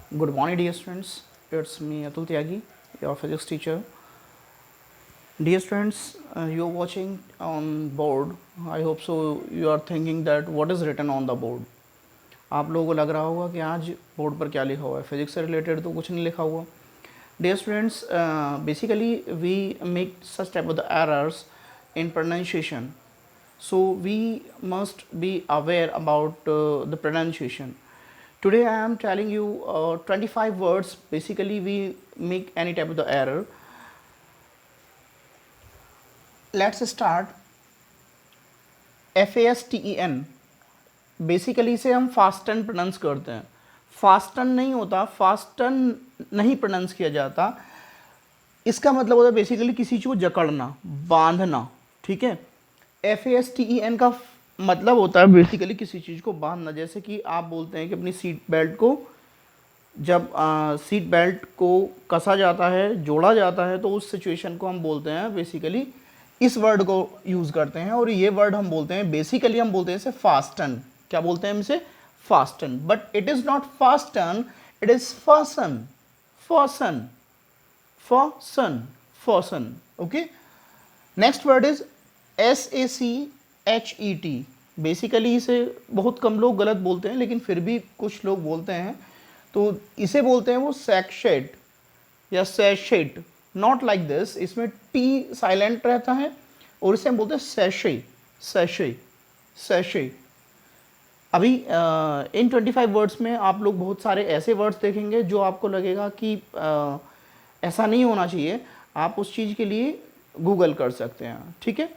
Good morning, dear students. It's me, Atul Tyagi, your physics teacher. Dear students, you're watching on board. I hope so. You are thinking that what is written on the board. आप लोगों को लग रहा होगा कि आज board पर क्या लिखा हुआ है. फिजिक्स से रिलेटेड तो कुछ नहीं लिखा हुआ. Dear students, basically we make such type of the errors in pronunciation. So we must be aware about the pronunciation. Today I am telling you 25 words. Basically we make any type of the error. Let's start. FASTEN. Basically इसे हम fasten pronounce करते हैं. Fasten नहीं होता, fasten नहीं pronounce किया जाता. इसका मतलब होता है बेसिकली किसी चीज़ को जकड़ना, बांधना. ठीक है. FASTEN का मतलब होता है बेसिकली किसी चीज़ को बांधना. जैसे कि आप बोलते हैं कि अपनी सीट बेल्ट को जब सीट बेल्ट को कसा जाता है, जोड़ा जाता है, तो उस सिचुएशन को हम बोलते हैं बेसिकली इस वर्ड को यूज़ करते हैं. और ये वर्ड हम बोलते हैं बेसिकली हम बोलते हैं इसे फास्टन. क्या बोलते हैं हम इसे? Fasten. But it is not fasten, it is fasten. Fasten, fasten, fasten. Okay. Next word is SACHET. Basically इसे बहुत कम लोग गलत बोलते हैं, लेकिन फिर भी कुछ लोग बोलते हैं. तो इसे बोलते हैं वो सैशेट या सैशेट. Not like this. इसमें टी साइलेंट रहता है और इसे हम बोलते हैं सैशे. Sachet, sachet. अभी इन 25 वर्ड्स में आप लोग बहुत सारे ऐसे वर्ड्स देखेंगे जो आपको लगेगा कि ऐसा नहीं होना चाहिए. आप उस चीज़ के लिए गूगल कर सकते हैं. ठीक है.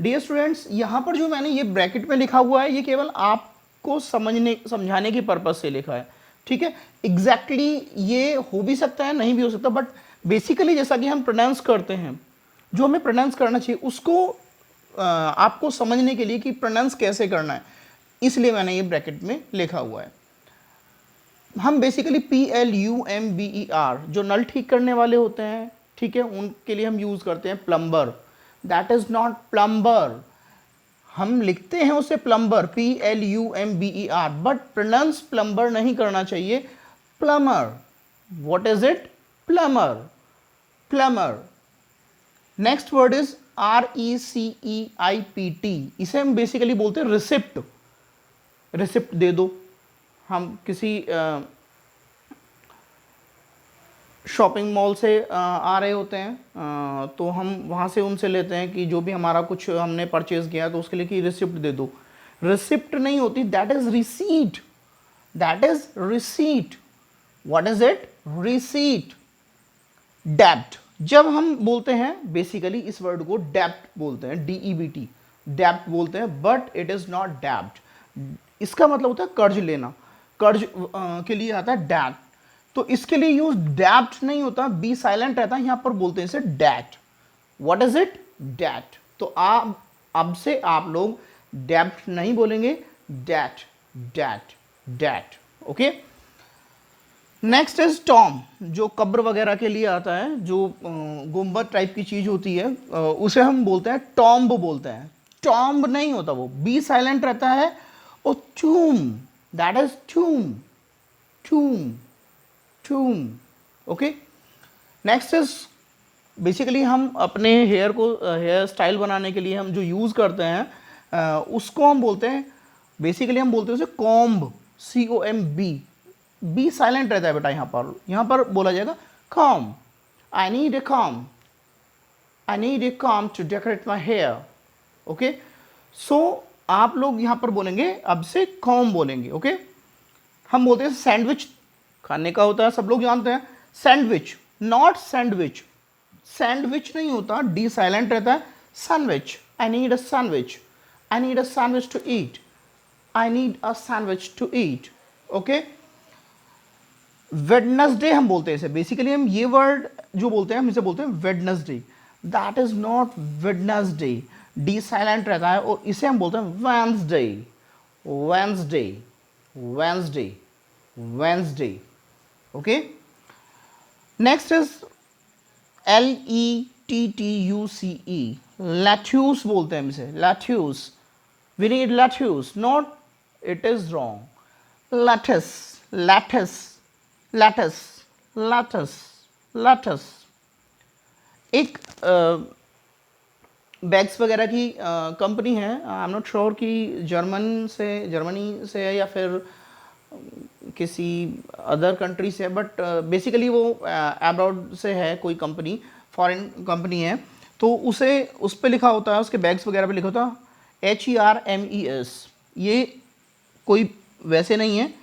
डियर स्टूडेंट्स, यहाँ पर जो मैंने ये ब्रैकेट में लिखा हुआ है ये केवल आपको समझाने के पर्पज़ से लिखा है. ठीक है. एग्जैक्टली ये हो भी सकता है, नहीं भी हो सकता, बट बेसिकली जैसा कि हम प्रोनाउंस करते हैं, जो हमें प्रोनाउंस करना चाहिए उसको आपको समझने के लिए कि प्रोनाउंस कैसे करना है, इसलिए मैंने ये ब्रैकेट में लिखा हुआ है. हम बेसिकली PLUMBER जो नल ठीक करने वाले होते हैं, ठीक है, उनके लिए हम यूज़ करते हैं plumber. That is not plumber. हम लिखते हैं उसे plumber, PLUMBER, but pronounce plumber नहीं करना चाहिए, plumber. What is it? Plumber. Plumber. Next word is RECEIPT. इसे हम बेसिकली बोलते हैं रिसिप्ट. रिसिप्ट दे दो. हम किसी शॉपिंग मॉल से आ रहे होते हैं, तो हम वहाँ से उनसे लेते हैं कि जो भी हमारा कुछ हमने परचेज किया तो उसके लिए कि रिसिप्ट दे दो. रिसिप्ट नहीं होती, that is receipt. That is receipt. What is it? Receipt. डेब्ट. जब हम बोलते हैं बेसिकली इस वर्ड को डेब्ट बोलते हैं, DEBT, डेब्ट बोलते हैं, बट इट इज नॉट डेब्ट. इसका मतलब होता है कर्ज लेना. कर्ज के लिए आता है डेट. तो इसके लिए यूज डेब्ट नहीं होता, बी साइलेंट रहता है. यहां पर बोलते हैं इसे debt. What is it? Debt. तो आप अब से आप लोग डेब्ट नहीं बोलेंगे, debt, debt, debt. Okay. Next is tomb, जो कब्र वगैरह के लिए आता है, जो गुंबद टाइप की चीज होती है, उसे हम बोलते हैं टॉम्ब बोलते हैं. टॉम्ब नहीं होता, वो बी साइलेंट रहता है. और tomb, that is tomb. Tomb, tomb. Okay. Next is basically हम अपने हेयर को हेयर स्टाइल बनाने के लिए हम जो यूज करते हैं उसको हम बोलते हैं बेसिकली हम बोलते हैं उसे कॉम्ब. COMB. बी साइलेंट रहता है बेटा. यहां पर बोला जाएगा comb. I need a comb. I need a comb to decorate my hair. Okay. So आप लोग यहां पर बोलेंगे अब से कॉम्ब बोलेंगे. ओके. हम बोलते हैं सैंडविच खाने का होता है, सब लोग जानते हैं. Sandwich, not sandwich. सैंडविच नहीं होता, डी साइलेंट रहता है. Sandwich. I need a sandwich. I need a sandwich to eat. I need a sandwich to eat. Okay. Wednesday हम बोलते हैं इसे. बेसिकली हम ये वर्ड जो बोलते हैं हम इसे बोलते हैं Wednesday. That is not Wednesday. D silent रहता है. और इसे हम बोलते हैं Wednesday. Wednesday, Wednesday, Wednesday. Okay. Next is LETTUCE. Lettuce बोलते हैं हम इसे. Lettuce. We need lettuce. Not, it is wrong. Lettuce, lettuce, lettuce, lettuce, lettuce. एक बैग्स वगैरह की कंपनी है, आई एम नॉट श्योर कि जर्मनी से है या फिर किसी अदर कंट्री से है, बट बेसिकली वो अब्रॉड से है, कोई कंपनी, फॉरेन कंपनी है। तो उसे उस पर लिखा होता है, उसके बैग्स वगैरह पे लिखा होता है HERMES। ये कोई वैसे नहीं है,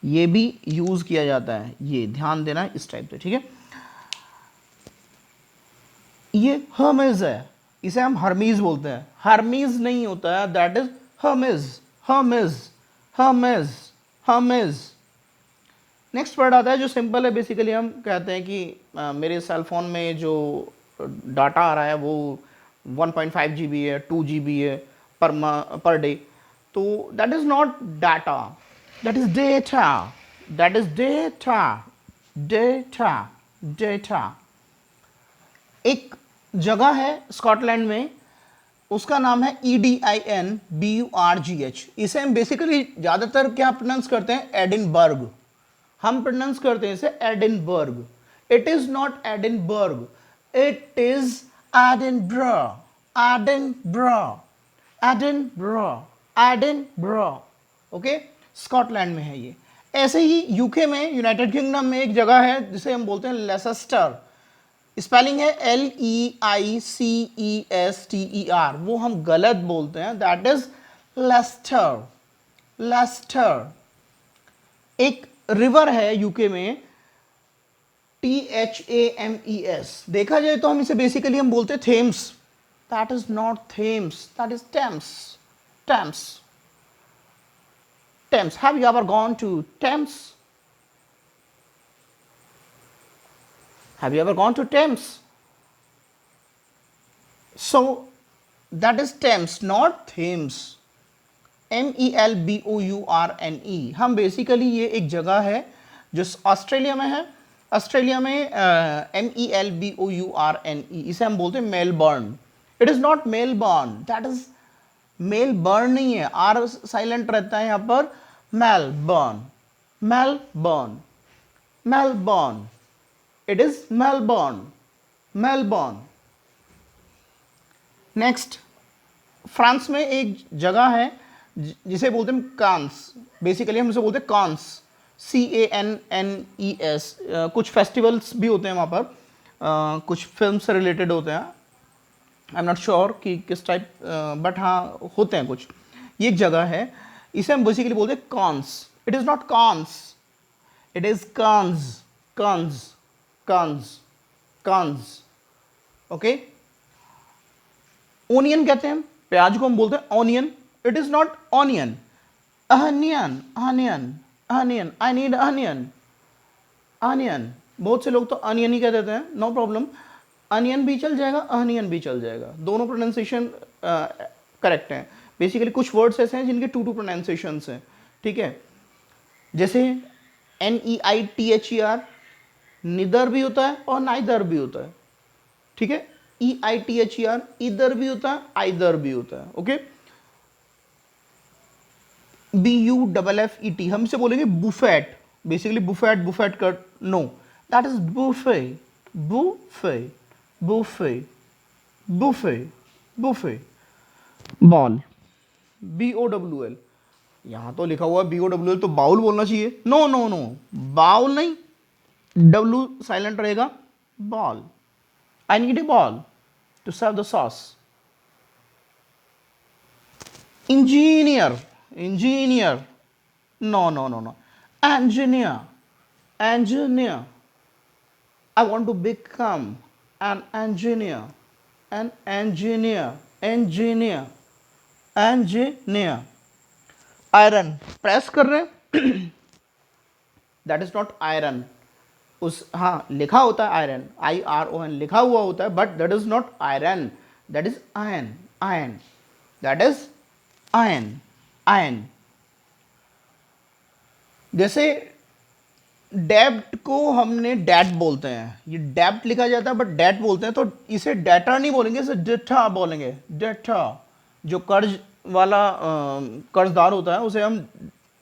ये भी यूज़ किया जाता है, ये ध्यान देना है इस टाइप से, ठीक है। ये हर्मेस है, इसे हम हर्मीज बोलते हैं, हर्मीज नहीं होता है, that is Hermès, Hermès, Hermès, Hermès. Next word आता है जो सिंपल है, बेसिकली हम कहते हैं कि मेरे सेल फोन में जो डाटा आ रहा है वो 1.5 GB है, 2 GB है पर डे, तो that is not data, that is data, that is data, data, data. एक जगह है स्कॉटलैंड में, उसका नाम है EDINBURGH। इसे हम बेसिकली ज़्यादातर क्या प्रोनाउंस करते हैं, एडिनबर्ग, हम प्रोनाउंस करते हैं इसे Edinburgh. It is not Edinburgh, it is Edinburgh, Edinburgh, Edinburgh, Edinburgh, okay, Scotland में है ये। ऐसे ही यूके में, यूनाइटेड किंगडम में एक जगह है जिसे हम बोलते हैं लेसेस्टर, स्पेलिंग है LEICESTER, वो हम गलत बोलते हैं, दैट इज लेस्टर, लेस्टर। एक रिवर है यूके में THAMES, देखा जाए तो हम इसे बेसिकली हम बोलते हैं Thames, that is not Thames, that is Thames, Thames, Thames. Have you ever gone to Thames? Have you ever gone to Thames? So that is Thames, not Thames. MELBOURNE। हम basically ये एक जगह है जो Australia में है, Australia में MELBOURNE, इसे हम बोलते हैं Melbourne. It is not Melbourne, that is Melbourne नहीं है, आर साइलेंट रहता है यहाँ पर, Melbourne, Melbourne, Melbourne, it is Melbourne, Melbourne. Next, France में एक जगह है जिसे बोलते हैं कांस, बेसिकली हम इसे बोलते हैं कांस, CANNES। कुछ फेस्टिवल्स भी होते हैं वहाँ पर, कुछ फिल्म से रिलेटेड होते हैं, आई एम नॉट श्योर कि किस टाइप, बट हाँ होते हैं कुछ। ये एक जगह है, इसे हम बेसिकली बोलते हैं cones. It is not cones, it is cones, cones, cones, cones, okay. Onion कहते हैं, प्याज को हम बोलते हैं onion, it is not onion, onion, onion, onion, I need onion, onion. बहुत से लोग तो अनियन ही कह देते हैं, नो प्रॉब्लम, अनियन भी चल जाएगा, अनियन भी चल जाएगा, दोनों प्रोनाउंसिएशन करेक्ट हैं। बेसिकली कुछ वर्ड्स ऐसे हैं जिनके टू प्रोनाउंसिएशंस हैं, ठीक है, जैसे NEITHER, निदर भी होता है और नाइदर भी होता है, ठीक है। EITHER, इधर भी होता है, आइदर भी होता है, ओके। BUFFET, हम इसे बोलेंगे बुफेट, बेसिकली बुफेट, बुफेट कर, no, that is buffet, buffet, buffet, buffet, buffet. Bowl, BOWL, यहां तो लिखा हुआ है BOWL, तो बाउल बोलना चाहिए, नो नो नो, बाउल नहीं, W साइलेंट रहेगा, ball, I need a ball to serve the sauce. Engineer, engineer, no no no no, engineer, engineer, I want to become an engineer, an engineer, engineer, engineer। Iron, press कर रहे हैं, that is not iron, उस, हाँ लिखा होता है iron, IRON लिखा हुआ होता है, but that is not iron, that is ion, ion, that is ion, ion. जैसे डेब्ट को हमने डेट बोलते हैं, ये डेब्ट लिखा जाता है बट डेट बोलते हैं, तो इसे डेटर नहीं बोलेंगे, इसे डेटा बोलेंगे, डेटा। जो कर्ज वाला कर्जदार होता है उसे हम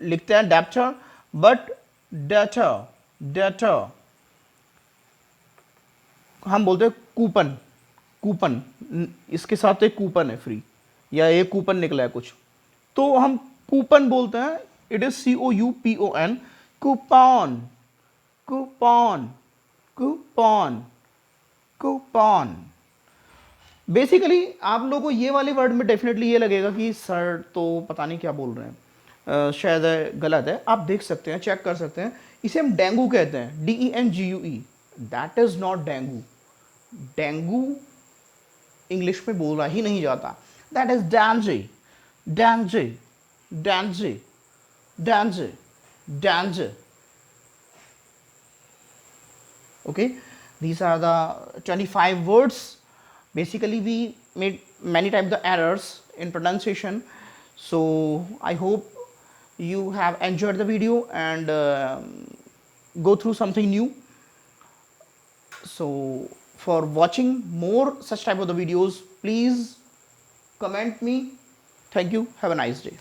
लिखते हैं डेप्टर, बट डेटा, डेटा, हम बोलते हैं कूपन, कूपन, इसके साथ एक कूपन है फ्री, या एक कूपन निकला है कुछ, तो हम कूपन बोलते हैं, it is COUPON, coupon, coupon, coupon, coupon. Basically आप लोगों को ये वाले वर्ड में डेफिनेटली ये लगेगा कि सर तो पता नहीं क्या बोल रहे हैं, शायद गलत है। आप देख सकते हैं, चेक कर सकते हैं, इसे हम डेंगू कहते हैं, DENGUE, that is not dengue. Dengue English में बोला ही नहीं जाता, that is dengue, dengue, dengue, dengue, dengue. Okay, these are the 25 words. Basically we made many types of errors in pronunciation, so I hope you have enjoyed the video and go through something new. So for watching more such type of the videos, please comment me. Thank you, have a nice day.